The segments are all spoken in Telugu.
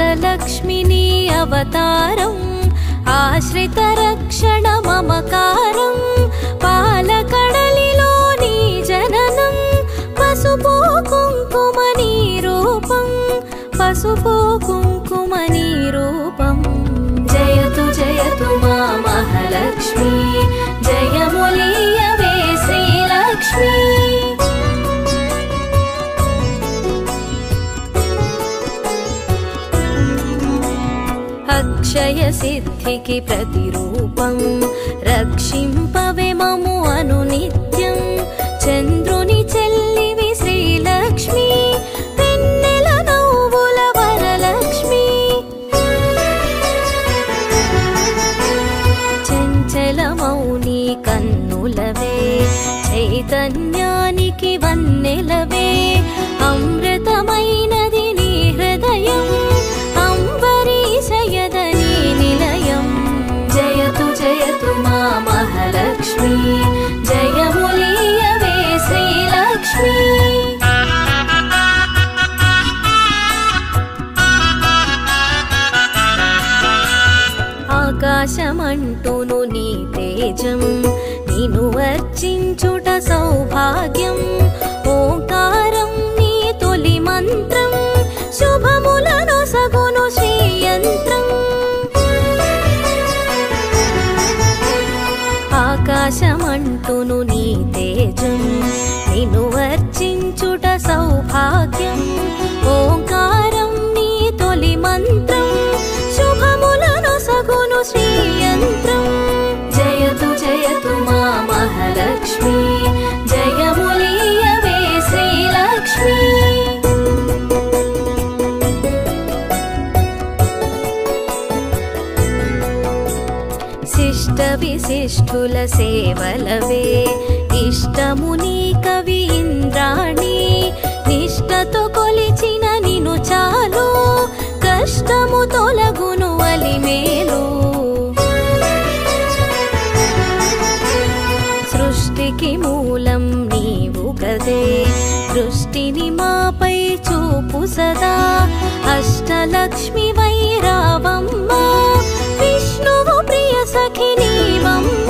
అష్టలక్ష్మిని అవతారం ఆశ్రిత రక్షణ మమకారం పాలకడలిలోని జననం పసుపు కుంకుమని రూపం పసుపు కుంకుమని రూపం జయతు జయతు మా మహాలక్ష్మి జయములీయవే శ్రీలక్ష్మి అక్షయ సిద్ధికి ప్రతిరూపం రక్షింపవే మము అనునిత్యం చంద్రుని చెల్లివి శ్రీలక్ష్మి వెన్నెల నవ్వుల వరలక్ష్మి చంచల మౌని కన్నులవే చైతన్యానికి వన్నెలవే అమృతమైనది నీ హృదయం అంబరీషయదని నిలయం జయతు జయతు మా మహాలక్ష్మి జయములీయవే శ్రీలక్ష్మి ఆకాశమంటూను నీ తేజం నిను వర్చించుట సౌభాగ్యం ఓంకారం నీ తొలి మంత్రం శుభములను సగును శ్రీయంత్రం ఆకాశమంటూను నీ తేజం నిను వర్చించుట సౌభాగ్యం ఓంకారం నీ తొలి మంత్రం శుభములను సగును శ్రీయంత్రం జయతు జయతు మా మహాలక్ష్మి జయములీయవే శ్రీలక్ష్మి శిష్ట విశిష్ఠుల సేవలవే ఇష్టముని కవి ఇంద్రాణి నిష్టతో కొలిచిన నిను చాలు కష్టము తొలగును అలిమేలు సృష్టికి మూలం నీవు గదే దృష్టిని మాపై చూపు సదా అష్టలక్ష్మి వైరావమ్మ విష్ణువు ప్రియ సఖి నీవమ్మ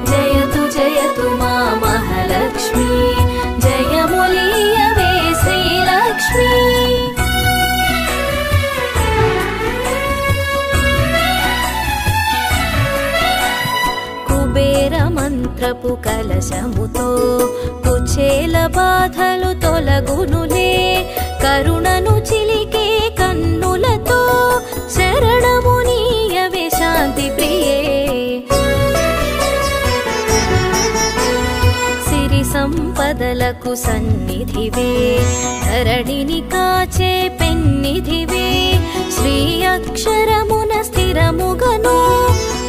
జయతు జయతు మా మహాలక్ష్మి జయములీయవే శ్రీలక్ష్మి కుబేర మంత్రపు కలశముతో కుచేల బాధలు తొలగునులే కరుణను చిలికే కన్నులతో శరణమునీయవే శాంతి ప్రియే సిరి సంపదలకు సన్నిధివే ధరణిని కాచే పెన్నిధివే శ్రీ అక్షరమున స్థిరముగను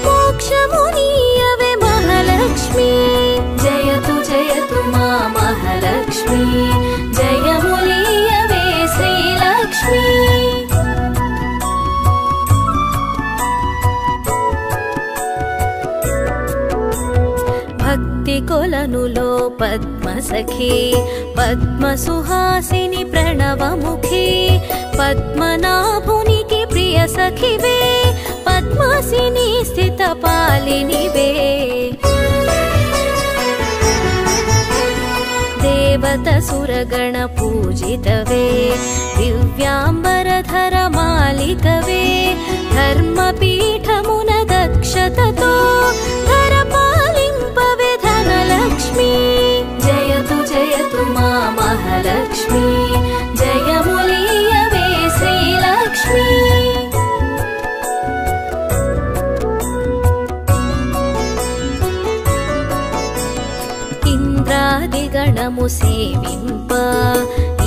మోక్షమునీయవే మహాలక్ష్మి జయతు జయతు మా మహాలక్ష్మి జయములీయవే శ్రీలక్ష్మి భక్తి కొలనులో పద్మసఖి పద్మసుహాసిని ప్రణవముఖి పద్మనాభునికి ప్రియ సఖివే పద్మాసిని స్థిత పాలినివే దేవత సురగణ పూజితవే దివ్యాంబరధర మాలికవే ధర్మపీఠమున దక్షతతో ధర పాలింపవే ధనలక్ష్మి జయతు జయతు మా మహాలక్ష్మి జయములీయవే శ్రీలక్ష్మి ఇంద్రాదిగణము సేవింప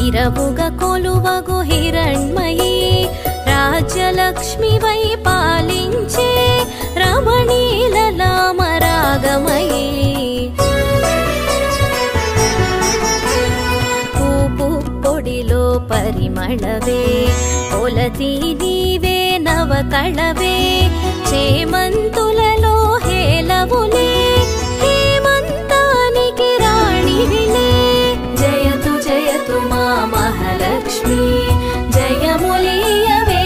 ఇరవుగ కొలువగు హిరణ్మయీ రాజ్యలక్ష్మి వై పాలించే రమణీలలామరాగమయీ పూపు పొడిలో పరిమళవే కొలతీ నీవే నవకళవే చేమంతులలో హేలవులే హేమంతానికి రాణివిలే జయతు జయతు మా మహాలక్ష్మి జయములీయవే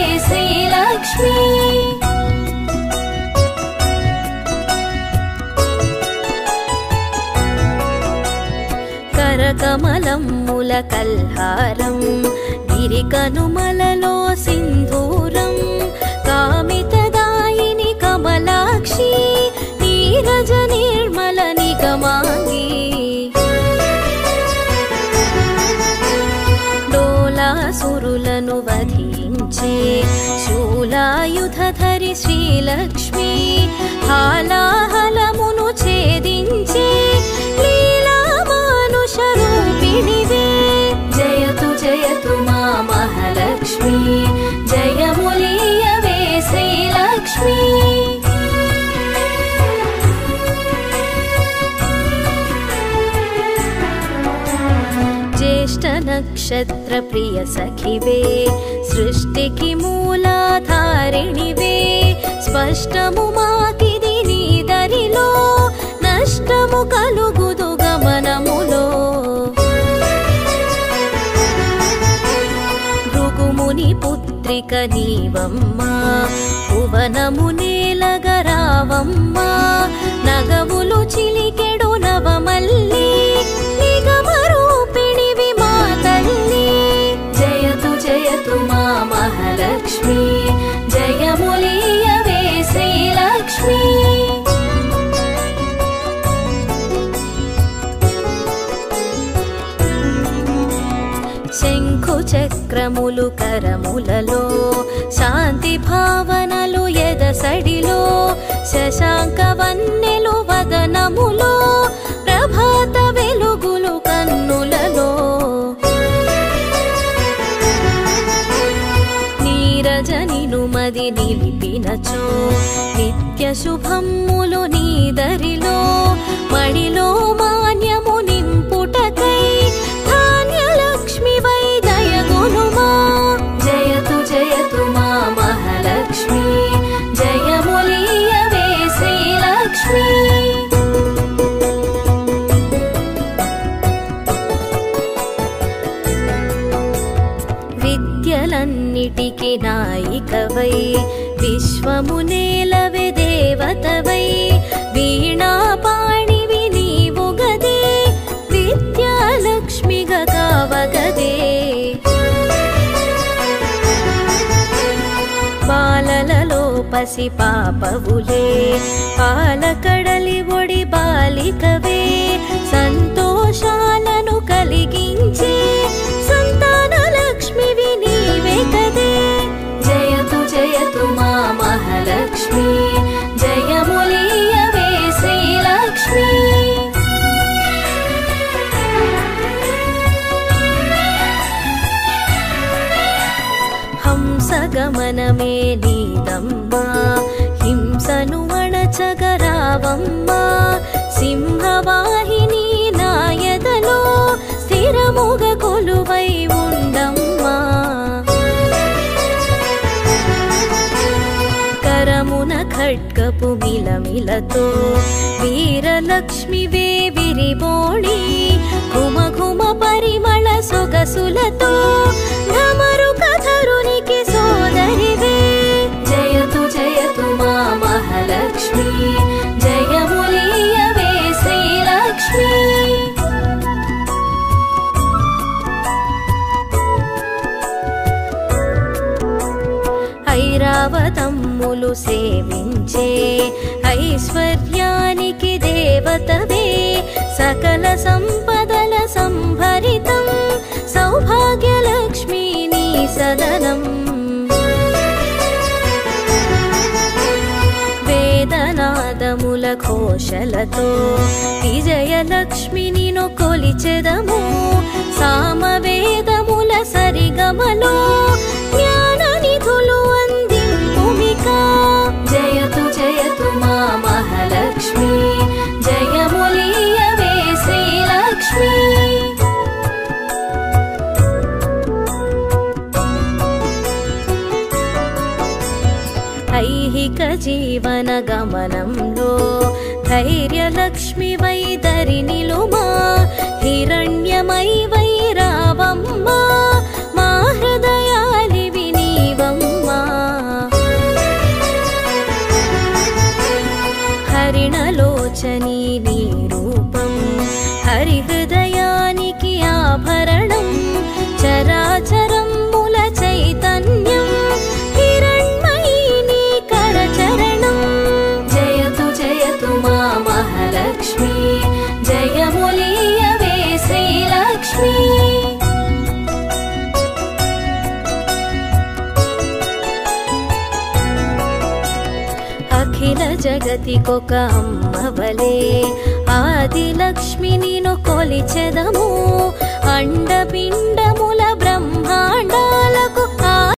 కల్హారం గిరికనుమలలో సింధూరం కామితదాయిని కమలాక్షి నీరజ నిర్మల నిగమాంగి డోలాసురులను వధించే శూలాయుధధరి శ్రీలక్ష్మి హాలాహలమును ఛేదించే లీలా మానుష రూపిణివే జయతు జయతు మా మహాలక్ష్మి జయములీయవే శ్రీలక్ష్మి జ్యేష్ఠ నక్షత్ర ప్రియ సఖివే సృష్టికి మూలాధారిణివే స్పష్టము మాకిది నీ దరిలో నష్టము కలుగుదు గమనములో భృగుముని పుత్రిక నీవమ్మా భువనము నేలగరావమ్మా నగవులు చిలికెడు నవమల్లి నిగమరూపిణివి మా తల్లి జయతు జయతు మా మహాలక్ష్మి జయములీయవే శ్రీలక్ష్మి శంఖు చక్రములు కరములలో శాంతి భావనలు ఎదసడిలో శశాంక వన్నెలు వదనములో ప్రభాత వెలుగులు కన్నులలో నీరజనిను మది నిలిపినచో నిత్య శుభమ్ములు నీదరిలో మడిలో మాన్యము నింపుటకై ధాన్యలక్ష్మి వై దయగునుమా జయతు జయతు మా మహాలక్ష్మి జయములీయవే శ్రీలక్ష్మి విద్యలన్నిటికి నాయికవై విశ్వము నేలవే దేవతవై వీణాపాణివి నీవు గదే విద్యాలక్ష్మిగా కావగదే బాలలలో పసి పాపవులే పాలకడలి ఒడి బాలికవే సంతోషాలను కలిగించే సంతాన లక్ష్మివి నీవే కదే జయతు జయతు మా మహాలక్ష్మి జయములీయవే శ్రీలక్ష్మి హంసగమనమే నీదమ్మా హింసను అణచగరావమ్మా సింహవాహిని నాయదలో స్థిరముగ కొలువై ఉండమ్మా కరమున ఖడ్గపు మిలమిలతో వీరలక్ష్మివే విరిబోణి ఘుమ ఘుమ పరిమళ సొగసులతో ఢమరు కథరునికి సోదరివే జయతు జయతు మా మహాలక్ష్మి జయములీయవే శ్రీలక్ష్మి ఐరావతమ్ములు సేవించే ఐశ్వర్యానికి దేవతవే సకల సంపదల సంభరితం సౌభాగ్యలక్ష్మి నీ సదనం వేదనాదముల ఘోషలతో విజయలక్ష్మిని కొలిచెదము సామవేదముల సరిగమలో జ్ఞాన నిధులు అందింపుమిక జయతు జయతు మా మహాలక్ష్మి జయములీయవే శ్రీలక్ష్మి ఐహిక జీవన గమనంలో ధైర్యలక్ష్మి వై దరినిలుమా హిరణ్యమై వై రావమ్మా మా హృదయాలివి నీవమ్మా హరిణలోచని నీ రూపం హరిహృదయానికి ఆభరణం అఖిల జగతికొక అమ్మవలే ఆదిలక్ష్మి నిను కొలిచెదము అండపిండముల బ్రహ్మాండాలకు